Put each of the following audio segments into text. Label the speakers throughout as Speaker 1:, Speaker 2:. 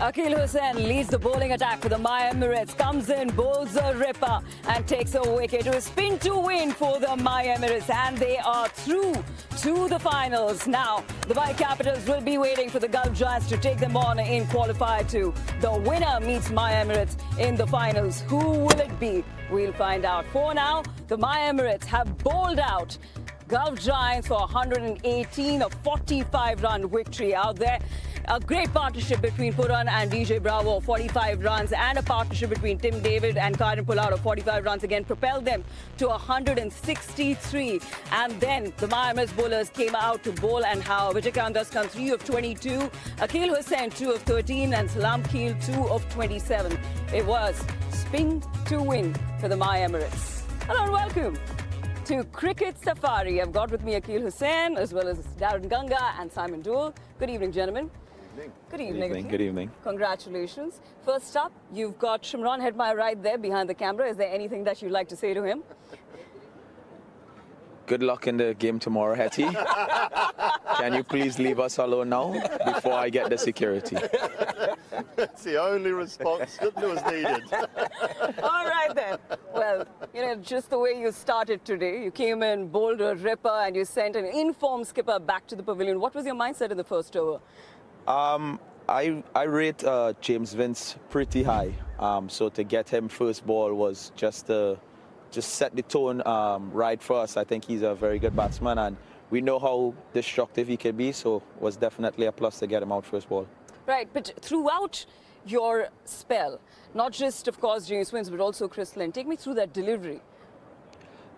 Speaker 1: Akil Hussain leads the bowling attack for the MI Emirates, comes in, bowls a ripper and takes a wicket to a spin to win for the MI Emirates, and they are through to the finals. Now, the White Capitals will be waiting for the Gulf Giants to take them on in qualifier 2. The winner meets MI Emirates in the finals. Who will it be? We'll find out. For now, the MI Emirates have bowled out Gulf Giants for 118, a 45-run victory out there. A great partnership between Puran and DJ Bravo, 45 runs, and a partnership between Tim David and Kieron Pollard of 45 runs again propelled them to 163. And then the MI Emirates bowlers came out to bowl, and how Vijay Kandaskam 3 of 22, Akil Hussain 2 of 13, and Salam Keel 2 of 27. It was spin to win for the MI Emirates. Hello and welcome to Cricket Safari. I've got with me Akil Hussain as well as Darren Ganga and Simon Dool. Good evening, gentlemen. Good evening.
Speaker 2: Good evening.
Speaker 1: Congratulations. First up, you've got Shimron Hedmai right there behind the camera. Is there anything that you'd like to say to him?
Speaker 2: Good luck in the game tomorrow, Hetty. Can you please leave us alone now before I get the security?
Speaker 3: That's the only response that was needed.
Speaker 1: All right then. Well, you know, just the way you started today, you came in, bowled a ripper, and you sent an informed skipper back to the pavilion. What was your mindset in the first over?
Speaker 2: I rate James Vince pretty high. So to get him first ball was just set the tone right for us. I think he's a very good batsman, and we know how destructive he can be, so it was definitely a plus to get him out first ball.
Speaker 1: Right, but throughout your spell, not just, of course, James Vince, but also Chris Lynn, take me through that delivery.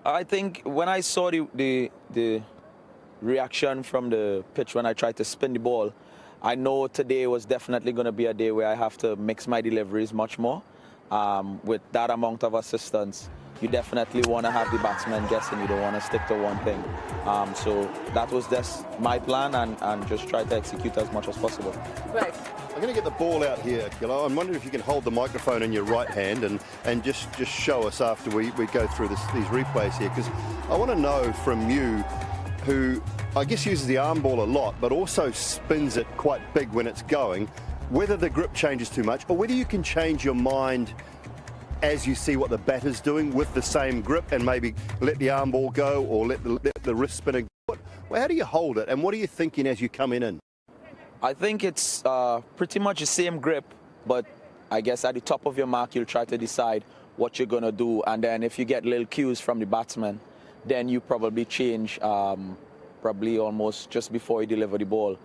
Speaker 2: I think when I saw the reaction from the pitch when I tried to spin the ball, I know today was definitely going to be a day where I have to mix my deliveries much more. With that amount of assistance, you definitely want to have the batsman guessing. You don't want to stick to one thing. So that was just my plan, and just try to execute as much as possible.
Speaker 1: Right.
Speaker 3: I'm going to get the ball out here, Kilo. I'm wondering if you can hold the microphone in your right hand and just show us after we go through these replays here, because I want to know from you, who I guess uses the arm ball a lot, but also spins it quite big when it's going, whether the grip changes too much or whether you can change your mind as you see what the batter's doing with the same grip and maybe let the arm ball go or let the wrist spinner go. Well, how do you hold it, and what are you thinking as you come in?
Speaker 2: I think it's pretty much the same grip, but I guess at the top of your mark, you'll try to decide what you're going to do. And then if you get little cues from the batsman, then you probably change probably almost just before you deliver the ball.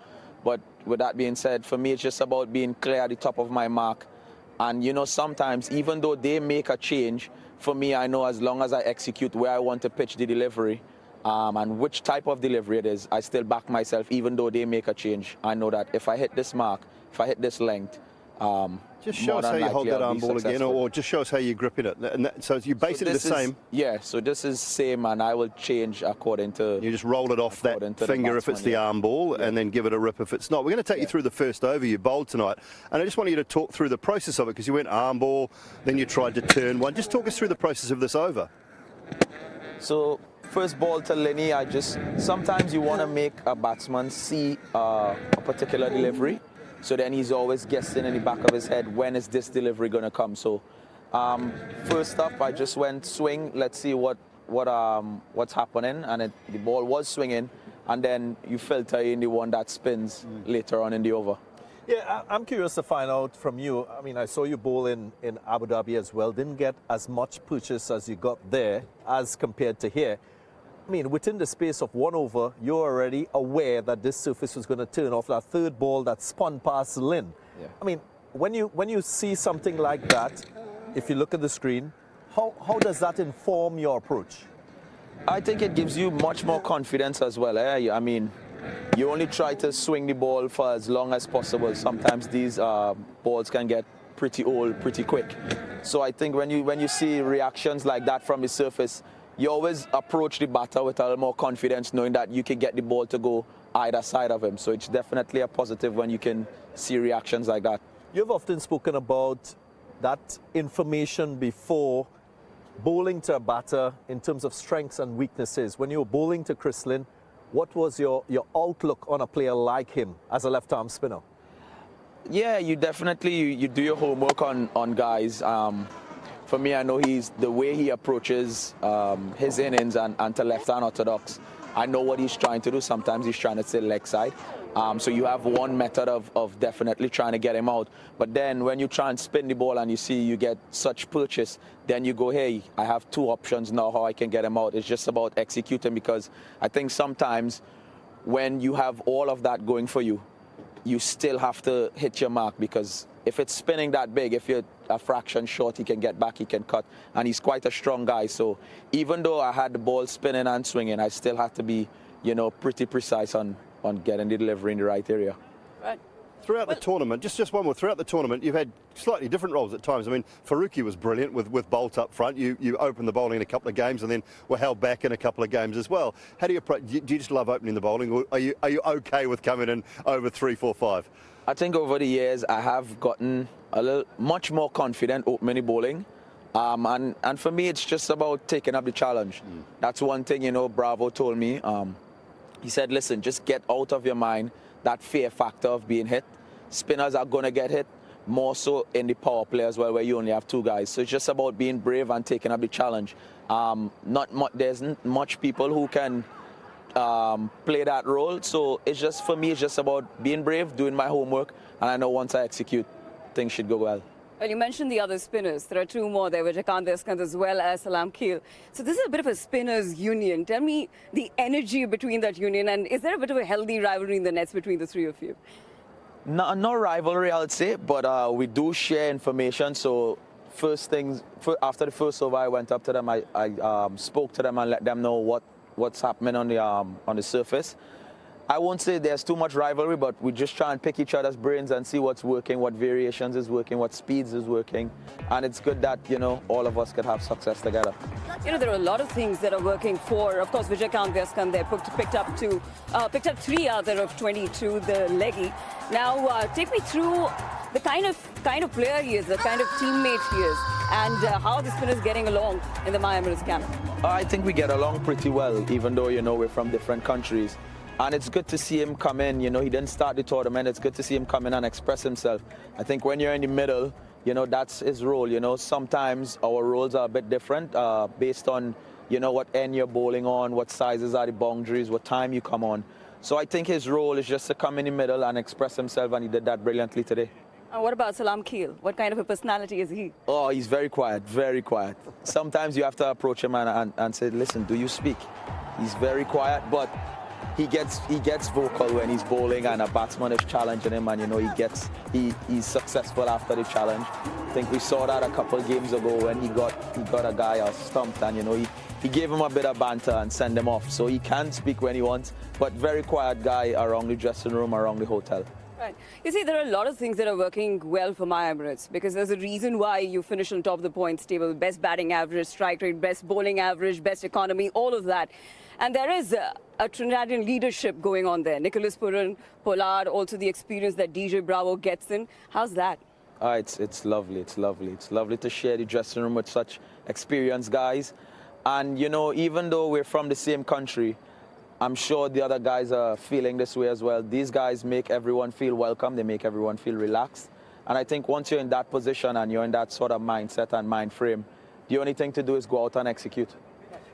Speaker 2: But with that being said, for me, it's just about being clear at the top of my mark. And, you know, sometimes, even though they make a change, for me, I know as long as I execute where I want to pitch the delivery and which type of delivery it is, I still back myself, even though they make a change. I know that if I hit this mark, if I hit this length,
Speaker 3: just show us how you hold that arm ball again, or just show us how you grip it. So you basically the same.
Speaker 2: Yeah, so this is same, and I will change according to...
Speaker 3: You just roll it off that finger if it's the arm ball, and then give it a rip if it's not. We're going to take you through the first over you bowled tonight, and I just want you to talk through the process of it, because you went arm ball, then you tried to turn one. Just talk us through the process of this over.
Speaker 2: So first ball to Lenny, sometimes you want to make a batsman see a particular delivery. So then he's always guessing in the back of his head, when is this delivery going to come? So first up, I just went swing. Let's see what's happening. And the ball was swinging. And then you filter in the one that spins later on in the over.
Speaker 4: Yeah, I'm curious to find out from you. I mean, I saw you bowl in Abu Dhabi as well. Didn't get as much purchase as you got there as compared to here. I mean, within the space of one over, you're already aware that this surface was going to turn off that third ball that spun past Lynn. Yeah. I mean, when you see something like that, if you look at the screen, how does that inform your approach?
Speaker 2: I think it gives you much more confidence as well. I mean, you only try to swing the ball for as long as possible. Sometimes these balls can get pretty old pretty quick. So I think when you see reactions like that from the surface, you always approach the batter with a little more confidence, knowing that you can get the ball to go either side of him. So it's definitely a positive when you can see reactions like that.
Speaker 4: You've often spoken about that information before bowling to a batter in terms of strengths and weaknesses. When you were bowling to Chris Lynn, what was your outlook on a player like him as a left-arm spinner?
Speaker 2: Yeah, you definitely you do your homework on guys. For me, I know the way he approaches his innings and to left-hand orthodox. I know what he's trying to do. Sometimes he's trying to stay leg side. So you have one method of definitely trying to get him out. But then when you try and spin the ball and you see you get such purchase, then you go, hey, I have two options now how I can get him out. It's just about executing, because I think sometimes when you have all of that going for you, you still have to hit your mark, because if it's spinning that big, if you're a fraction short, he can get back, he can cut, and he's quite a strong guy. So even though I had the ball spinning and swinging, I still had to be, pretty precise on getting the delivery in the right area.
Speaker 1: Right.
Speaker 3: Throughout the tournament, just one more, throughout the tournament, you've had slightly different roles at times. I mean, Faruqi was brilliant with Bolt up front. You opened the bowling in a couple of games and then were held back in a couple of games as well. How do you approach? Do you just love opening the bowling, or are you okay with coming in over 3, 4, 5?
Speaker 2: I think over the years I have gotten much more confident opening the bowling. And for me, it's just about taking up the challenge. That's one thing, Bravo told me. He said, listen, just get out of your mind that fear factor of being hit. Spinners are going to get hit, more so in the power play as well, where you only have two guys. So it's just about being brave and taking up the challenge. There's not much people who can play that role. So it's just, for me, it's just about being brave, doing my homework, and I know once I execute, things should go well.
Speaker 1: Well, you mentioned the other spinners. There are two more there, Wankhede Stadium as well as Salam Keel. So this is a bit of a spinners' union. Tell me the energy between that union, and is there a bit of a healthy rivalry in the nets between the three of you?
Speaker 2: No rivalry, I would say, but we do share information. So after the first over, I went up to them. I spoke to them and let them know what's happening on the surface. I won't say there's too much rivalry, but we just try and pick each other's brains and see what's working, what variations is working, what speeds is working. And it's good that, all of us could have success together.
Speaker 1: There are a lot of things that are working for, of course, Wankhede Stadium there picked up 3 out of 22, the leggy. Now, take me through the kind of player he is, the kind of teammate he is, and how the spinner is getting along in the MI Emirates camp.
Speaker 2: I think we get along pretty well, even though, we're from different countries. And it's good to see him come in. He didn't start the tournament. It's good to see him come in and express himself. I think when you're in the middle, that's his role. Sometimes our roles are a bit different based on, what end you're bowling on, what sizes are the boundaries, what time you come on. So I think his role is just to come in the middle and express himself, and he did that brilliantly today.
Speaker 1: And what about Salam Keel? What kind of a personality is he?
Speaker 2: Oh, he's very quiet, very quiet. Sometimes you have to approach him and say, listen, do you speak? He's very quiet, but he gets vocal when he's bowling and a batsman is challenging him, and he's successful after the challenge. I think we saw that a couple of games ago when he got a guy stumped, and he gave him a bit of banter and sent him off. So he can speak when he wants, but very quiet guy around the dressing room, around the hotel.
Speaker 1: Right. You see, there are a lot of things that are working well for MI Emirates, because there's a reason why you finish on top of the points table. Best batting average, strike rate, best bowling average, best economy, all of that. And there is a Trinidadian leadership going on there. Nicholas Kieron Pollard, also the experience that DJ Bravo gets in. How's that?
Speaker 2: It's lovely. It's lovely. It's lovely to share the dressing room with such experienced guys. And, even though we're from the same country, I'm sure the other guys are feeling this way as well. These guys make everyone feel welcome. They make everyone feel relaxed. And I think once you're in that position and you're in that sort of mindset and mind frame, the only thing to do is go out and execute.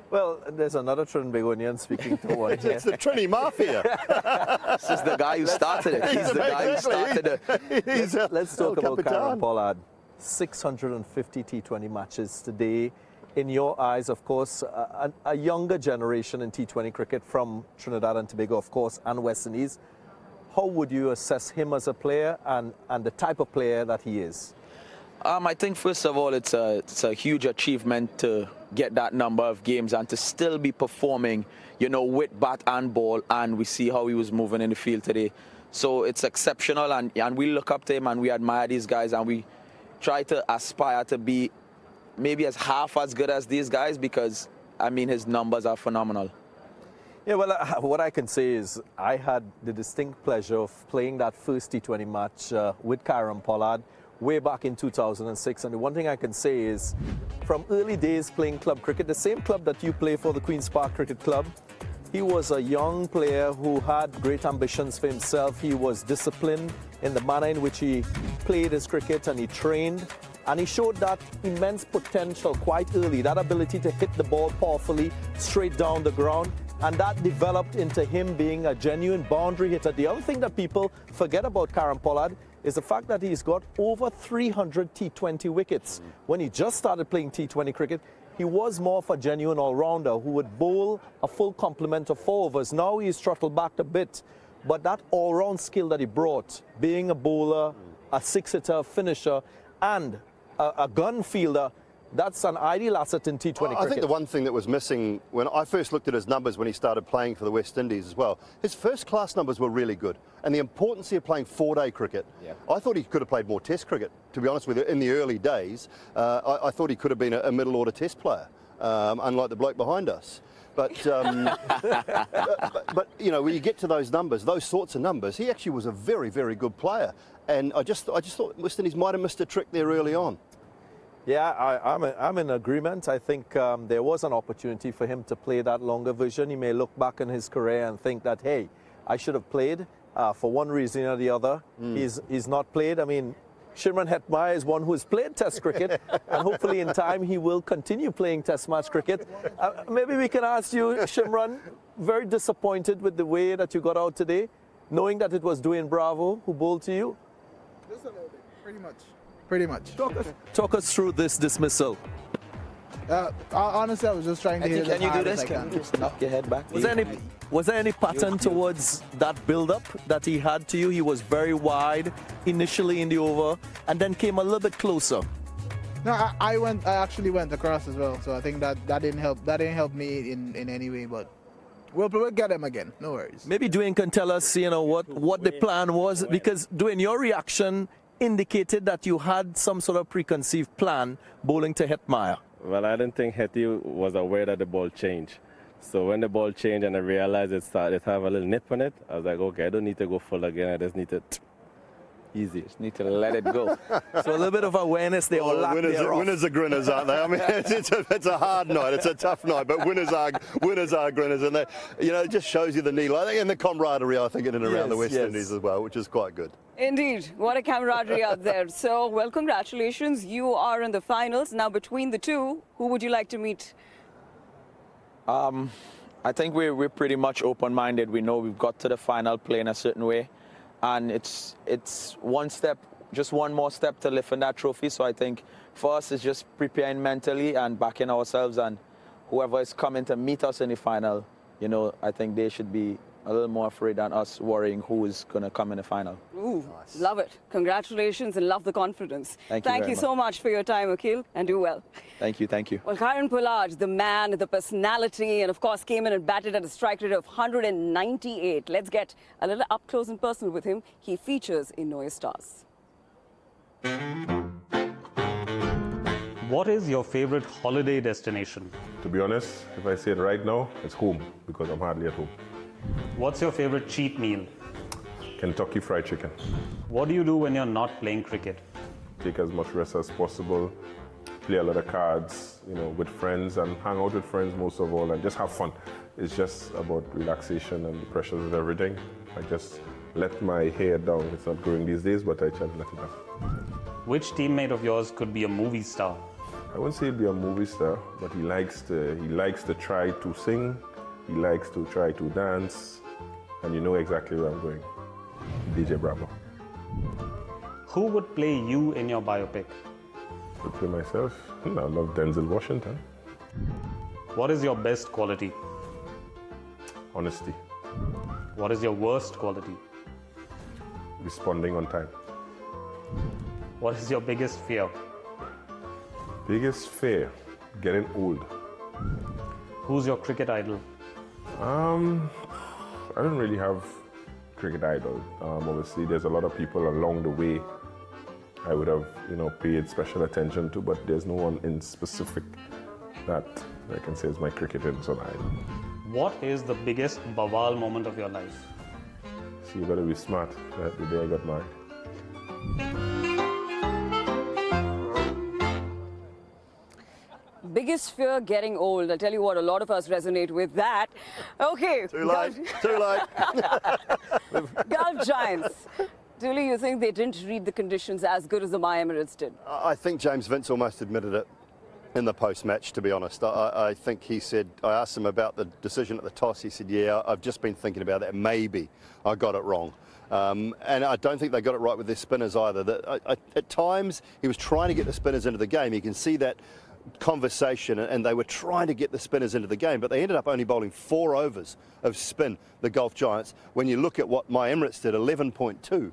Speaker 4: Well, there's another Trinbagonian speaking to one here.
Speaker 3: It's the Trini Mafia.
Speaker 2: This is the guy who started it. He's the guy who started it.
Speaker 4: Let's talk about Kieron Pollard. 650 T20 matches today. In your eyes, of course, a younger generation in T20 cricket from Trinidad and Tobago, of course, and West Indies. How would you assess him as a player and the type of player that he is?
Speaker 2: I think, first of all, it's a huge achievement to get that number of games and to still be performing, with bat and ball, and we see how he was moving in the field today. So it's exceptional, and we look up to him and we admire these guys, and we try to aspire to be maybe as half as good as these guys, because, his numbers are phenomenal.
Speaker 4: Yeah, well, what I can say is I had the distinct pleasure of playing that first T20 match with Kieron Pollard way back in 2006. And the one thing I can say is, from early days playing club cricket, the same club that you play for, the Queen's Park Cricket Club, He was a young player who had great ambitions for himself. He was disciplined in the manner in which he played his cricket and he trained. And he showed that immense potential quite early, that ability to hit the ball powerfully straight down the ground. And that developed into him being a genuine boundary hitter. The other thing that people forget about Kieron Pollard is the fact that he's got over 300 T20 wickets. When he just started playing T20 cricket, he was more of a genuine all-rounder who would bowl a full complement of 4 overs. Now he's throttled back a bit. But that all-round skill that he brought, being a bowler, a six-hitter, finisher, and a gun fielder, that's an ideal asset in T20 cricket.
Speaker 3: I think the one thing that was missing when I first looked at his numbers when he started playing for the West Indies as well, his first-class numbers were really good. And the importance of playing 4-day cricket, I thought he could have played more Test cricket, to be honest with you, in the early days. I thought he could have been a middle-order Test player, unlike the bloke behind us. But, but, you know, when you get to those numbers, those sorts of numbers, he actually was a very, very good player. And I just thought West Indies might have missed a trick there early on.
Speaker 4: Yeah, I'm in agreement. I think there was an opportunity for him to play that longer vision. He may look back in his career and think that, hey, I should have played for one reason or the other. He's not played. I mean, Shimron Hetmyer is one who has played Test cricket, and hopefully in time he will continue playing Test match cricket. Maybe we can ask you, Shimron, very disappointed with the way that you got out today, knowing that it was Dwayne Bravo who bowled to you?
Speaker 5: Just a little bit, pretty much. Pretty much.
Speaker 4: Talk us through this dismissal.
Speaker 5: Honestly, I was just trying to hit it as
Speaker 2: Can you do
Speaker 5: hard
Speaker 2: this?
Speaker 5: as I
Speaker 2: Can you just knock your head back?
Speaker 4: Was there any pattern towards that build-up that he had to you? He was very wide initially in the over and then came a little bit closer.
Speaker 5: No, I actually went across as well, so I think that didn't help. That didn't help me in any way, but we'll get him again. No worries.
Speaker 4: Maybe Dwayne can tell us, you know, what the plan was, because Dwayne, your reaction indicated that you had some sort of preconceived plan bowling to Hetmyer.
Speaker 6: Well, I didn't think Hetty was aware that the ball changed. So when the ball changed and I realized it started to have a little nip on it, I was like, okay, I don't need to go full again. I just need to easy.
Speaker 2: Just need to let it go.
Speaker 4: So a little bit of awareness there.
Speaker 3: Winners are grinners, aren't they? I mean, it's a hard night. It's a tough night, but winners are grinners, and they, you know, it just shows you the need, and the camaraderie, I think, in and around the West Indies as well, which is quite good.
Speaker 1: Indeed, what a camaraderie out there. So, well, congratulations. You are in the finals. Now, between the two, who would you like to meet?
Speaker 2: I think we're pretty much open-minded. We know we've got to the final playing a certain way, and it's one step, just one more step to lift in that trophy. So I think for us, it's just preparing mentally and backing ourselves, and whoever is coming to meet us in the final, you know, I think they should be a little more afraid than us worrying who is going to come in the final.
Speaker 1: Ooh, nice. Love it. Congratulations and love the confidence.
Speaker 2: Thank you
Speaker 1: so much for your time, Akhil, and do well.
Speaker 2: Thank you, thank you.
Speaker 1: Well, Kieron Pollard, the man, the personality, and of course came in and batted at a strike rate of 198. Let's get a little up close and personal with him. He features in Know Your Stars.
Speaker 7: What is your favorite holiday destination?
Speaker 8: To be honest, if I say it right now, it's home, because I'm hardly at home.
Speaker 7: What's your favorite cheat meal?
Speaker 8: Kentucky Fried Chicken.
Speaker 7: What do you do when you're not playing cricket?
Speaker 8: Take as much rest as possible, play a lot of cards, you know, with friends, and hang out with friends most of all, and just have fun. It's just about relaxation and the pressures of everything. I just let my hair down. It's not growing these days, but I try to let it down.
Speaker 7: Which teammate of yours could be a movie star?
Speaker 8: I wouldn't say he'd be a movie star, but he likes to try to sing. He likes to try to dance, and you know exactly where I'm going. DJ Bravo.
Speaker 7: Who would play you in your biopic?
Speaker 8: I would play myself. I love Denzel Washington.
Speaker 7: What is your best quality?
Speaker 8: Honesty.
Speaker 7: What is your worst quality?
Speaker 8: Responding on time.
Speaker 7: What is your biggest fear?
Speaker 8: Biggest fear? Getting old.
Speaker 7: Who's your cricket idol?
Speaker 8: I don't really have cricket idol. Obviously, there's a lot of people along the way I would have, you know, paid special attention to, but there's no one in specific that I can say is my cricket idol.
Speaker 7: What is the biggest bawal moment of your life?
Speaker 8: See, you gotta be smart. That the day I got married.
Speaker 1: Big biggest fear getting old. I'll tell you what, a lot of us resonate with that. Okay.
Speaker 3: Too late. Too late.
Speaker 1: Gulf Giants. Julie, you think they didn't read the conditions as good as the MI Emirates did?
Speaker 3: I think James Vince almost admitted it in the post-match, to be honest. I think he said, I asked him about the decision at the toss. He said, yeah, I've just been thinking about that. Maybe I got it wrong. And I don't think they got it right with their spinners either. At times, he was trying to get the spinners into the game. You can see that conversation, and they were trying to get the spinners into the game, but they ended up only bowling 4 overs of spin, the Gulf Giants. When you look at what MI Emirates did, 11.2.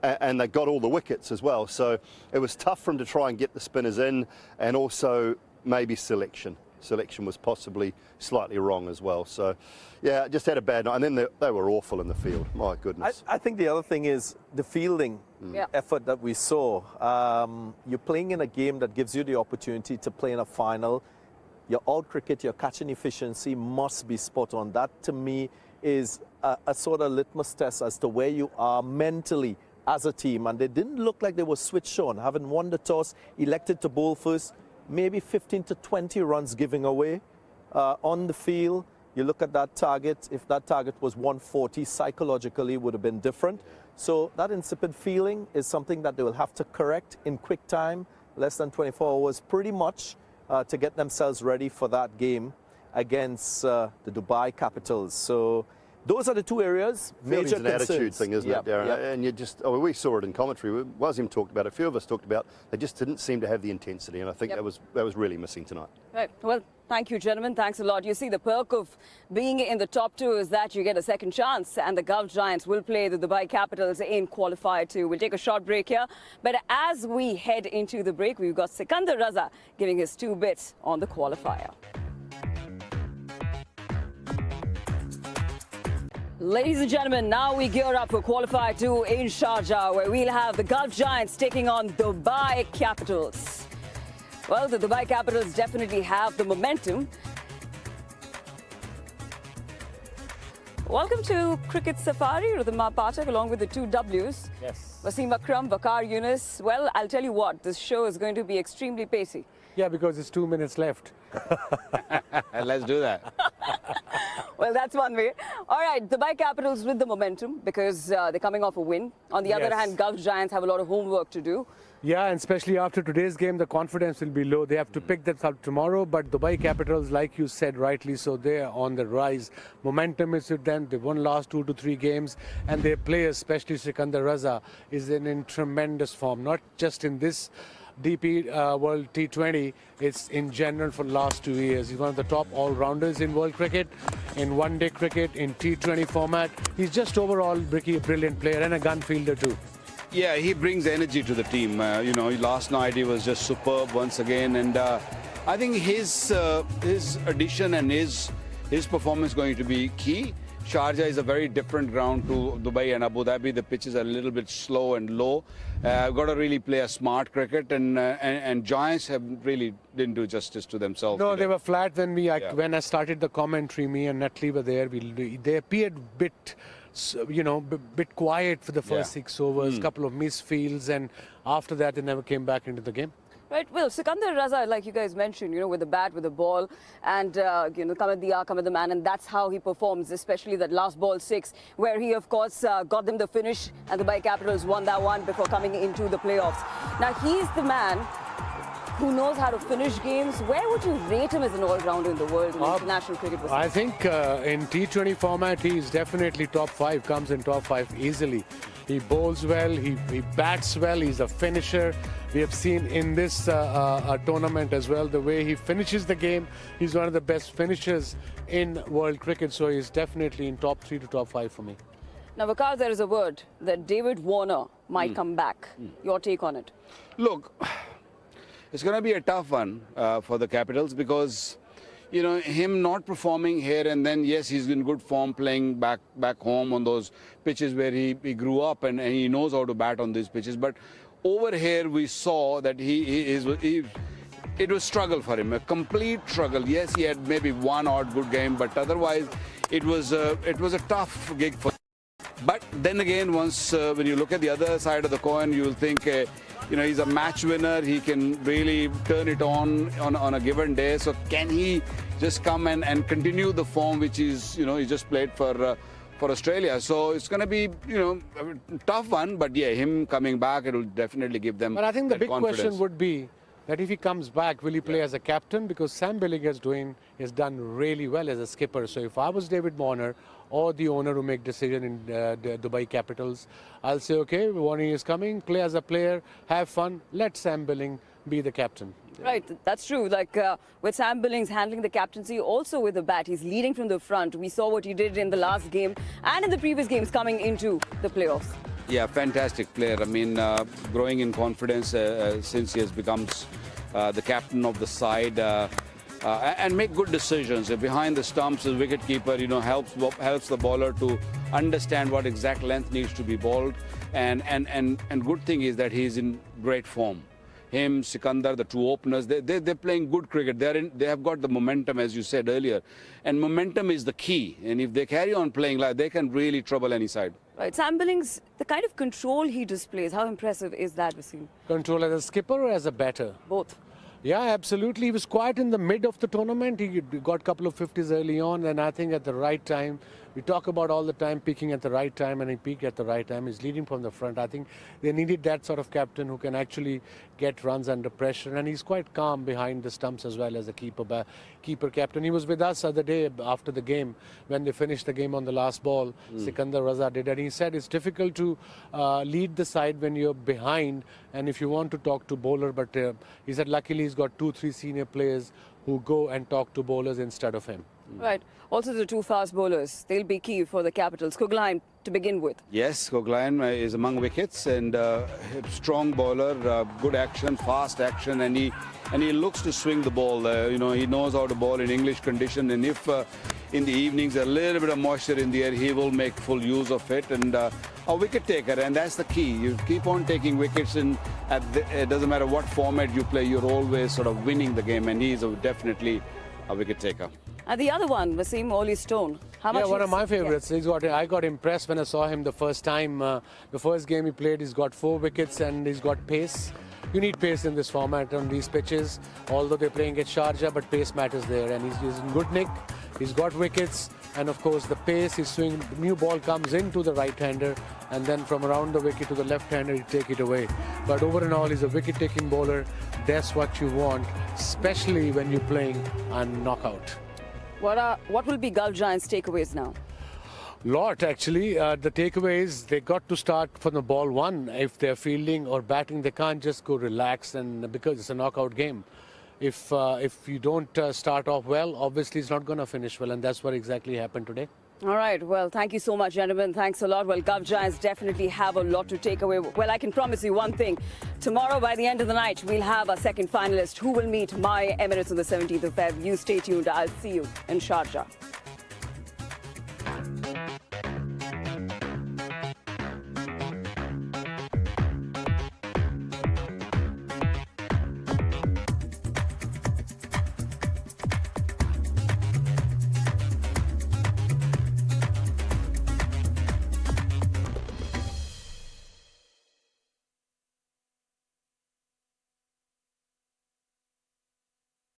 Speaker 3: And they got all the wickets as well. So it was tough for them to try and get the spinners in, and also maybe selection. Selection was possibly slightly wrong as well. So, yeah, just had a bad night. And then they were awful in the field. My goodness.
Speaker 4: I think the other thing is the fielding effort that we saw. You're playing in a game that gives you the opportunity to play in a final. Your out cricket, your catching efficiency must be spot on. That, to me, is a sort of litmus test as to where you are mentally as a team, and they didn't look like they were switched on. Having won the toss, elected to bowl first, maybe 15 to 20 runs giving away on the field. You look at that target, if that target was 140, psychologically would have been different. So that insipid feeling is something that they will have to correct in quick time, less than 24 hours, pretty much, to get themselves ready for that game against the Dubai Capitals. So those are the two areas.
Speaker 3: Major
Speaker 4: Major
Speaker 3: an attitude thing, isn't it, Darren?
Speaker 4: Yep.
Speaker 3: And you just, we saw it in commentary. Wazim talked about it. A few of us talked about. They just didn't seem to have the intensity, and I think that was really missing tonight.
Speaker 1: Right. Well, thank you, gentlemen. Thanks a lot. You see, the perk of being in the top 2 is that you get a second chance, and the Gulf Giants will play the Dubai Capitals in qualifier 2. We'll take a short break here, but as we head into the break, we've got Sikandar Raza giving his 2 bits on the qualifier. Ladies and gentlemen, now we gear up for qualifier 2 in Sharjah, where we'll have the Gulf Giants taking on Dubai Capitals. Well, the Dubai Capitals definitely have the momentum. Welcome to Cricket Safari, Ridhima Pathak, along with the 2 Ws.
Speaker 9: Yes.
Speaker 1: Wasim Akram, Waqar Yunus. Well, I'll tell you what, this show is going to be extremely pacey.
Speaker 9: Yeah, because it's 2 minutes left.
Speaker 10: Let's do that.
Speaker 1: Well, that's one way. All right, Dubai Capitals with the momentum because they're coming off a win. On the other hand, Gulf Giants have a lot of homework to do.
Speaker 9: Yeah, and especially after today's game, the confidence will be low. They have to pick that up tomorrow, but Dubai Capitals, like you said rightly so, they're on the rise. Momentum is with them. They've won last 2 to 3 games, and their players, especially Sikandar Raza, is in tremendous form, not just in this DP World T20, it's in general for the last 2 years. He's one of the top all-rounders in world cricket, in one-day cricket, in T20 format. He's just overall, Bricky, a brilliant player and a gun fielder too.
Speaker 10: Yeah, he brings energy to the team. Last night he was just superb once again, and I think his addition and his performance is going to be key. Sharjah is a very different ground to Dubai and Abu Dhabi. The pitches are a little bit slow and low. Got to really play a smart cricket, and Giants have really didn't do justice to themselves.
Speaker 9: No,
Speaker 10: today.
Speaker 9: they were flat when I started the commentary. Me and Netley were there. They appeared bit quiet for the first 6 overs. Couple of misfields, and after that they never came back into the game.
Speaker 1: Right, well, Sikandar Raza, like you guys mentioned, with the bat, with the ball, and, come at the man, and that's how he performs, especially that last ball 6, where he, of course, got them the finish, and the Dubai Capitals won that one before coming into the playoffs. Now, he's the man who knows how to finish games. Where would you rate him as an all-rounder in the world in international cricket?
Speaker 9: I think in T20 format, he's definitely top 5, comes in top 5 easily. He bowls well, he bats well, he's a finisher. We have seen in this tournament as well, the way he finishes the game. He's one of the best finishers in world cricket, so he's definitely in top 3 to top 5 for me.
Speaker 1: Now, Waqar, there is a word that David Warner might come back. Your take on it?
Speaker 10: Look, it's going to be a tough one for the Capitals because, him not performing here and then, yes, he's in good form playing back home on those pitches where he grew up and he knows how to bat on these pitches. But over here, we saw that it was struggle for him, a complete struggle. Yes, he had maybe one odd good game, but otherwise, it was a tough gig for him. But then again, once when you look at the other side of the coin, you'll think, he's a match winner. He can really turn it on a given day. So can he just come and continue the form which is, he just played for Australia? So it's going to be, a tough one. But yeah, him coming back, it will definitely give them.
Speaker 9: But I think the big
Speaker 10: confidence.
Speaker 9: question would be that if he comes back, will he play as a captain? Because Sam Billing has done really well as a skipper. So if I was David Warner or the owner who make decision in the Dubai Capitals, I'll say, okay, Warner is coming, play as a player, have fun, let Sam Billing be the captain.
Speaker 1: Right, that's true. Like with Sam Billings handling the captaincy also with the bat, he's leading from the front. We saw what he did in the last game and in the previous games coming into the playoffs.
Speaker 10: Yeah, fantastic player. I mean, growing in confidence since he has become the captain of the side and make good decisions. Behind the stumps, as wicket-keeper, helps the bowler to understand what exact length needs to be bowled. And good thing is that he's in great form. Him, Sikandar, the two openers, they're playing good cricket. They have got the momentum, as you said earlier. And momentum is the key. And if they carry on playing like, they can really trouble any side.
Speaker 1: Right, Sam Billings, the kind of control he displays, how impressive is that, Wasim?
Speaker 9: Control as a skipper or as a batter?
Speaker 1: Both.
Speaker 9: Yeah, absolutely. He was quiet in the mid of the tournament. He got a couple of 50s early on, and I think at the right time, we talk about all the time peaking at the right time, and he peaked at the right time. He's leading from the front. I think they needed that sort of captain who can actually get runs under pressure, and he's quite calm behind the stumps as well as a keeper captain. He was with us the other day after the game when they finished the game on the last ball. Sikandar Raza did, and he said it's difficult to lead the side when you're behind, and if you want to talk to bowler, but he said luckily he's got 2-3 senior players who go and talk to bowlers instead of him.
Speaker 1: Right. Also the two fast bowlers, they'll be key for the Capitals. Kugline to begin with.
Speaker 10: Yes, Kugline is among wickets and strong bowler, good action, fast action, and he looks to swing the ball. He knows how to bowl in English condition, and if in the evenings a little bit of moisture in the air, he will make full use of it. And a wicket taker, and that's the key. You keep on taking wickets, and it doesn't matter what format you play, you're always sort of winning the game, and he's definitely a wicket taker.
Speaker 1: And the other one, Wasim, Oli Stone. How much?
Speaker 9: Yeah, one of my favorites. I got impressed when I saw him the first time. The first game he played, he's got 4 wickets and he's got pace. You need pace in this format on these pitches, although they're playing at Sharjah, but pace matters there. And he's in good nick. He's got wickets. And of course, the pace, his swing, new ball comes into the right-hander, and then from around the wicket to the left-hander, he take it away. But over and all, he's a wicket-taking bowler. That's what you want, especially when you're playing on knockout.
Speaker 1: What will be Gulf Giants' takeaways now?
Speaker 9: Lot, actually. The takeaways, they got to start from the ball 1. If they're fielding or batting, they can't just go relax, and because it's a knockout game. If you don't start off well, obviously it's not going to finish well, and that's what exactly happened today.
Speaker 1: All right. Well, thank you so much, gentlemen. Thanks a lot. Well, Gulf Giants definitely have a lot to take away. Well, I can promise you one thing. Tomorrow, by the end of the night, we'll have a second finalist who will meet MI Emirates on the 17th of February. You stay tuned. I'll see you in Sharjah.